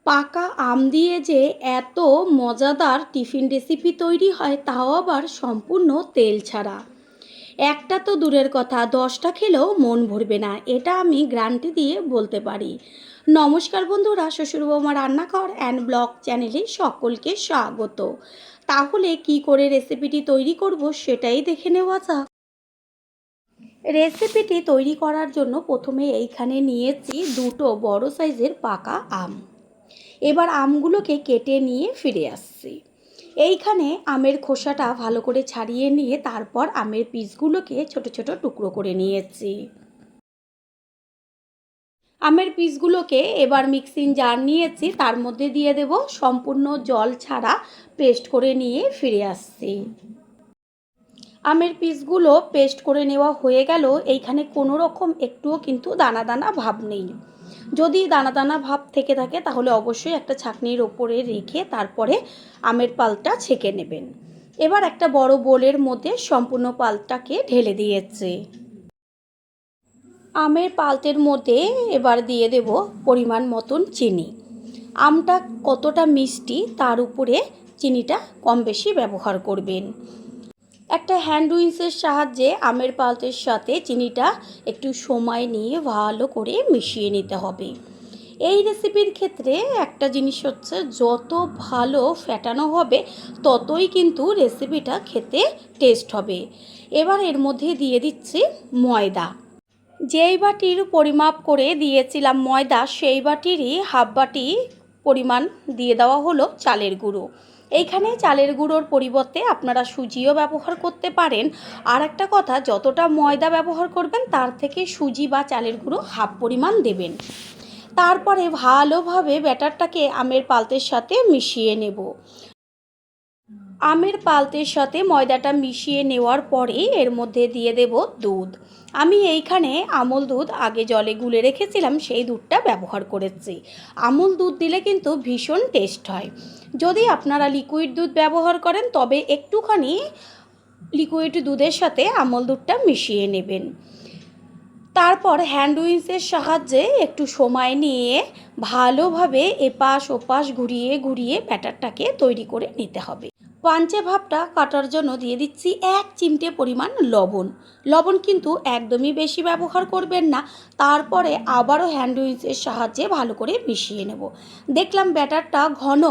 পাকা আম দিয়ে যে এত মজাদার টিফিন রেসিপি তৈরি হয়, তাও আবার সম্পূর্ণ তেল ছাড়া। একটা তো দূরের কথা, 10টা খেলেও মন ভরবে না, এটা আমি গ্যারান্টি দিয়ে বলতে পারি। নমস্কার বন্ধুরা, শ্বশুর বৌমা রান্নাঘর অ্যান্ড ব্লগ চ্যানেলে সকলকে স্বাগত। তাহলে কি করে রেসিপিটি তৈরি করব সেটাই দেখে নেওয়া যাক। রেসিপিটি তৈরি করার জন্য প্রথমে এইখানে নিয়েছি দুটো বড় সাইজের পাকা আম। এবার আমগুলোকে কেটে নিয়ে ফিরে আসছি। এইখানে আমের খোসাটা ভালো করে ছাড়িয়ে নিয়ে তারপর আমের পিসগুলোকে ছোট ছোট টুকরো করে নিয়েছি। আমের পিসগুলোকে এবার মিক্সিং জার নিয়েছি, তার মধ্যে দিয়ে দেব, সম্পূর্ণ জল ছাড়া পেস্ট করে নিয়ে ফিরে আসছি। আমের পিসগুলো পেস্ট করে নেওয়া হয়ে গেল। এইখানে কোনো রকম একটুও কিন্তু দানা দানা ভাব নেই। যদি দানা দানা ভাব থেকে থাকে তাহলে অবশ্যই একটা ছাঁকনির ওপরে রেখে তারপরে আমের পাল্পটা ছেঁকে নেবেন। এবার একটা বড় বোলের মধ্যে সম্পূর্ণ পাল্পটাকে ঢেলে দিয়েছি। আমের পাল্পের মধ্যে এবার দিয়ে দেব পরিমাণ মতন চিনি। আমটা কতটা মিষ্টি তার উপরে চিনিটা কম বেশি ব্যবহার করবেন। একটা হ্যান্ড উইচের সাহায্যে আমের পাল্পের সাথে চিনিটা একটু সময় নিয়ে ভালো করে মিশিয়ে নিতে হবে। এই রেসিপির ক্ষেত্রে একটা জিনিস হচ্ছে, যত ভালো ফেটানো হবে ততই কিন্তু রেসিপিটা খেতে টেস্ট হবে। এবার এর মধ্যে দিয়ে দিচ্ছি ময়দা। যেই বাটির পরিমাপ করে দিয়েছিলাম ময়দা, সেই বাটিরই হাফ বাটি পরিমাণ দিয়ে দেওয়া হলো চালের গুঁড়ো। এইখানে চালের গুঁড়োর পরিবর্তে আপনারা সুজিও ব্যবহার করতে পারেন। আর একটা কথা, যতটা ময়দা ব্যবহার করবেন তার থেকে সুজি বা চালের গুঁড়ো হাফ পরিমাণ দেবেন। তারপরে ভালোভাবে ব্যাটারটাকে আমের পাল্পের সাথে মিশিয়ে নেব। আমের পাল্পের সাথে ময়দাটা মিশিয়ে নেওয়ার পরে এর মধ্যে দিয়ে দেব দুধ। আমি এইখানে আমুল দুধ আগে জলে গুলে রেখেছিলাম, সেই দুধটা ব্যবহার করেছি। আমুল দুধ দিলে কিন্তু ভীষণ টেস্ট হয়। যদি আপনারা লিকুইড দুধ ব্যবহার করেন তবে একটুখানি লিকুইড দুধের সাথে আমুল দুধটা মিশিয়ে নেবেন। তারপর হ্যান্ড উইচের সাহায্যে একটু সময় নিয়ে ভালোভাবে এপাশ ওপাশ ঘুরিয়ে ঘুরিয়ে ব্যাটারটাকে তৈরি করে নিতে হবে। পাঞ্চে ভাবটা কাটার জন্য দিয়ে দিচ্ছি 1 চিমটে পরিমাণ লবণ। লবণ কিন্তু একদমই বেশি ব্যবহার করবেন না। তারপরে আবারও হ্যান্ড উইচের সাহায্যে ভালো করে মিশিয়ে নেব। দেখলাম ব্যাটারটা ঘন,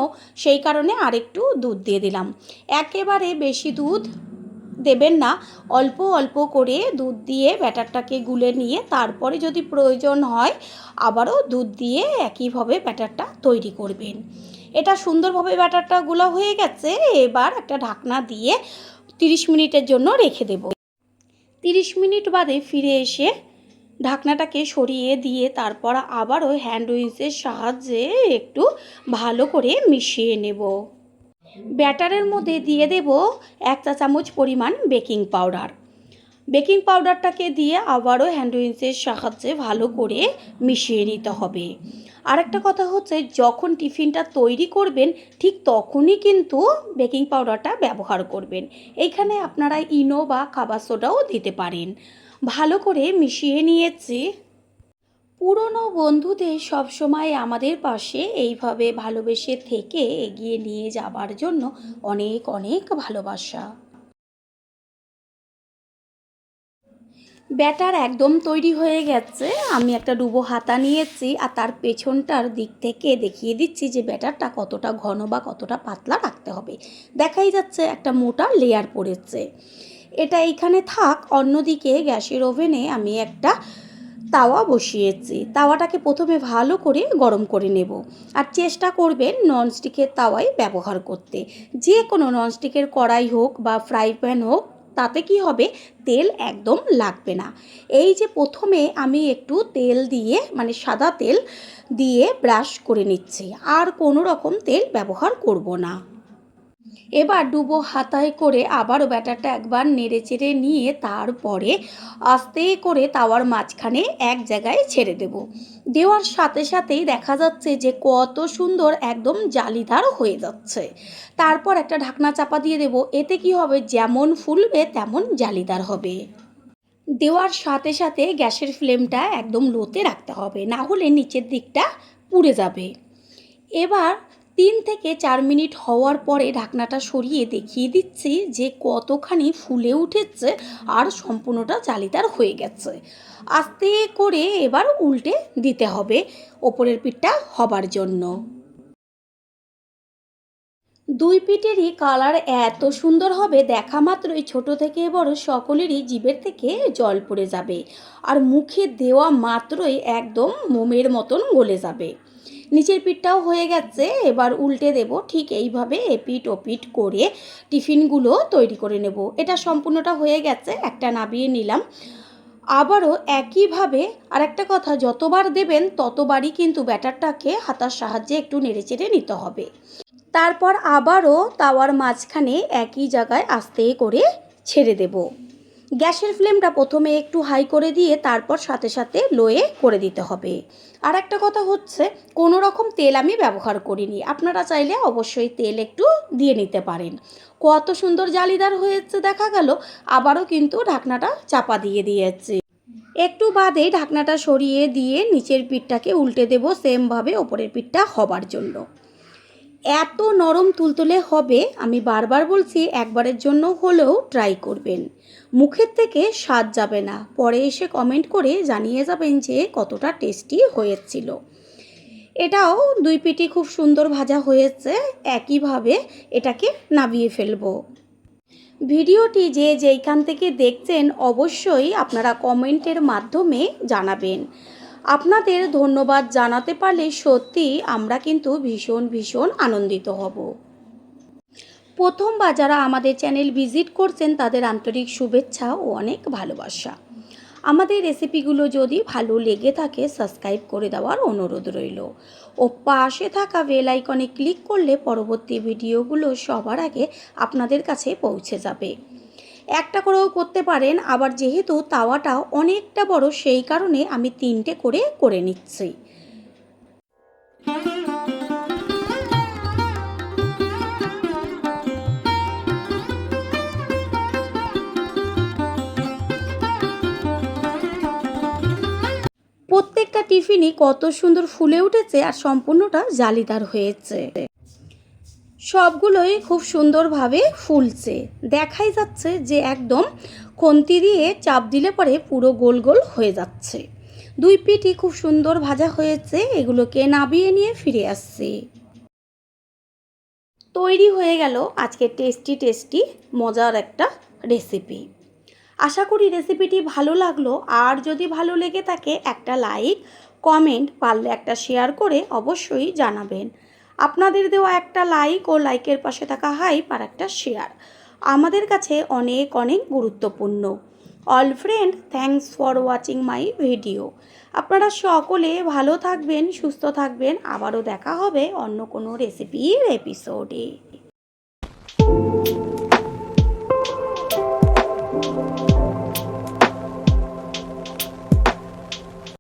সেই কারণে আরেকটু দুধ দিয়ে দিলাম। একেবারে বেশি দুধ দেবেন না, অল্প অল্প করে দুধ দিয়ে ব্যাটারটাকে গুলে নিয়ে তারপরে যদি প্রয়োজন হয় আবারও দুধ দিয়ে একইভাবে ব্যাটারটা তৈরি করবেন। এটা সুন্দরভাবে ব্যাটারটা গুলা হয়ে গেছে। এবার একটা ঢাকনা দিয়ে 30 মিনিটের জন্য রেখে দেব। 30 মিনিট বাদে ফিরে এসে ঢাকনাটাকে সরিয়ে দিয়ে তারপর আবারও হ্যান্ড উইচের সাহায্যে একটু ভালো করে মিশিয়ে নেব। ব্যাটারের মধ্যে দিয়ে দেব 1 চা চামচ পরিমাণ বেকিং পাউডার। বেকিং পাউডারটাকে দিয়ে আবারও হ্যান্ড উইচের সাহায্যে ভালো করে মিশিয়ে নিতে হবে। আরেকটা কথা হচ্ছে, যখন টিফিনটা তৈরি করবেন ঠিক তখনই কিন্তু বেকিং পাউডারটা ব্যবহার করবেন। এইখানে আপনারা ইনো বা খাবার সোডাও দিতে পারেন। ভালো করে মিশিয়ে নিয়েছি। পুরনো বন্ধুদের সবসময় আমাদের পাশে এইভাবে ভালোবেসে থেকে এগিয়ে নিয়ে যাবার জন্য অনেক অনেক ভালোবাসা। ব্যাটার একদম তৈরি হয়ে গেছে। আমি একটা ডুবো হাতা নিয়েছি আর তার পেছনটার দিক থেকে দেখিয়ে দিচ্ছি যে ব্যাটারটা কতটা ঘন বা কতটা পাতলা রাখতে হবে। দেখাই যাচ্ছে একটা মোটা লেয়ার পড়েছে। এটা এইখানে থাক। অন্যদিকে গ্যাসের ওভেনে আমি একটা তাওয়া বসিয়েছি। তাওয়াটাকে প্রথমে ভালো করে গরম করে নেব। আর চেষ্টা করবেন ননস্টিকের তাওয়াই ব্যবহার করতে। যে কোনো ননস্টিকের কড়াই হোক বা ফ্রাই প্যান হোক, তাতে কি হবে, তেল একদম লাগবে না। এই যে প্রথমে আমি একটু তেল দিয়ে মানে সাদা তেল দিয়ে ব্রাশ করে নিচ্ছি, আর কোনো রকম তেল ব্যবহার করব না। এবার ডুবো হাতায় করে আবারও ব্যাটারটা একবার নেড়ে চেড়ে নিয়ে তারপরে আস্তে করে তাওয়ার মাঝখানে এক জায়গায় ছেড়ে দেব। দেওয়ার সাথে সাথেই দেখা যাচ্ছে যে কত সুন্দর একদম জালিদার হয়ে যাচ্ছে। তারপর একটা ঢাকনা চাপা দিয়ে দেব। এতে কি হবে, যেমন ফুলবে তেমন জালিদার হবে। দেওয়ার সাথে সাথে গ্যাসের ফ্লেমটা একদম লোতে রাখতে হবে, না হলে নিচের দিকটা পুড়ে যাবে। এবার 3 থেকে 4 মিনিট হওয়ার পরে ঢাকনাটা সরিয়ে দেখিয়ে দিচ্ছি যে কতখানি ফুলে উঠেছে আর সম্পূর্ণটা জালিদার হয়ে গেছে। আস্তে করে এবার উল্টে দিতে হবে ওপরের পিঠটা হবার জন্য। দুই পিঠেরই কালার এত সুন্দর হবে, দেখা মাত্রই ছোট থেকে বড় সকলেরই জিভের থেকে জল পড়ে যাবে আর মুখে দেওয়া মাত্রই একদম মোমের মতন গলে যাবে। নিচের পিঠটাও হয়ে গেছে, এবার উল্টে দেব। ঠিক এইভাবে এপিঠ ওপিঠ করে টিফিনগুলো তৈরি করে নেব। এটা সম্পূর্ণটা হয়ে গেছে, একটা নামিয়ে নিলাম। আবারও একইভাবে আরেকটা কথা, যতবার দেবেন ততবারই কিন্তু ব্যাটারটাকে হাতার সাহায্যে একটু নেড়েচেড়ে নিতে হবে। তারপর আবারও তাওয়ার মাঝখানে একই জায়গায় আস্তে করে ছেড়ে দেব। গ্যাসের ফ্লেমটা প্রথমে একটু হাই করে দিয়ে তারপর সাথে সাথে লোয়ে করে দিতে হবে। আর একটা কথা হচ্ছে, কোনো রকম তেল আমি ব্যবহার করিনি, আপনারা চাইলে অবশ্যই তেল একটু দিয়ে নিতে পারেন। কত সুন্দর জালিদার হয়েছে দেখা গেল। আবারও কিন্তু ঢাকনাটা চাপা দিয়ে দিয়েছি। একটু বাদে ঢাকনাটা সরিয়ে দিয়ে নিচের পিঠটাকে উল্টে দেব সেমভাবে ওপরের পিঠটা হবার জন্য। এত নরম তুলতুলে হবে, আমি বারবার বলছি একবারের জন্য হলেও ট্রাই করবেন। মুখের থেকে স্বাদ যাবে না, পরে এসে কমেন্ট করে জানিয়ে যাবেন যে কতটা টেস্টি হয়েছিল। এটাও দুই পিঠই খুব সুন্দর ভাজা হয়েছে। একইভাবে এটাকে নামিয়ে ফেলবো। ভিডিওটি যে যেইখান থেকে দেখছেন অবশ্যই আপনারা কমেন্টের মাধ্যমে জানাবেন। আপনাদের ধন্যবাদ জানাতে পারলে সত্যি আমরা কিন্তু ভীষণ ভীষণ আনন্দিত হব। প্রথমবার যারা আমাদের চ্যানেল ভিজিট করছেন তাদের আন্তরিক শুভেচ্ছা ও অনেক ভালোবাসা। আমাদের রেসিপিগুলো যদি ভালো লেগে থাকে সাবস্ক্রাইব করে দেওয়ার অনুরোধ রইল ও পাশে থাকা বেল আইকনে ক্লিক করলে পরবর্তী ভিডিওগুলো সবার আগে আপনাদের কাছে পৌঁছে যাবে। একটা করেও করতে পারেন, আবার যেহেতু তাওয়াটা অনেকটা বড় সেই কারণে আমি 3টে করে নিচ্ছি। প্রত্যেকটা টিফিনই কত সুন্দর ফুলে উঠেছে আর সম্পূর্ণটা জালিদার হয়েছে। সবগুলোই খুব সুন্দরভাবে ফুলছে, দেখাই যাচ্ছে যে একদম খুন্তি দিয়ে চাপ দিলে পরে পুরো গোল গোল হয়ে যাচ্ছে। দুই পিঠই খুব সুন্দর ভাজা হয়েছে। এগুলোকে নামিয়ে নিয়ে ফিরে আসছি। তৈরি হয়ে গেল আজকে টেস্টি মজার একটা রেসিপি। আশা করি রেসিপিটি ভালো লাগলো, আর যদি ভালো লেগে থাকে একটা লাইক কমেন্ট পারলে একটা শেয়ার করে অবশ্যই জানাবেন। আপনাদের দেওয়া একটা লাইক ও লাইকের পাশে থাকা হাইপ আর একটা শেয়ার আমাদের কাছে অনেক অনেক গুরুত্বপূর্ণ। All friend, thanks for watching my video. আপনারা সকলে ভালো থাকবেন, সুস্থ থাকবেন। আবারও দেখা হবে অন্য কোনো রেসিপির এপিসোডে।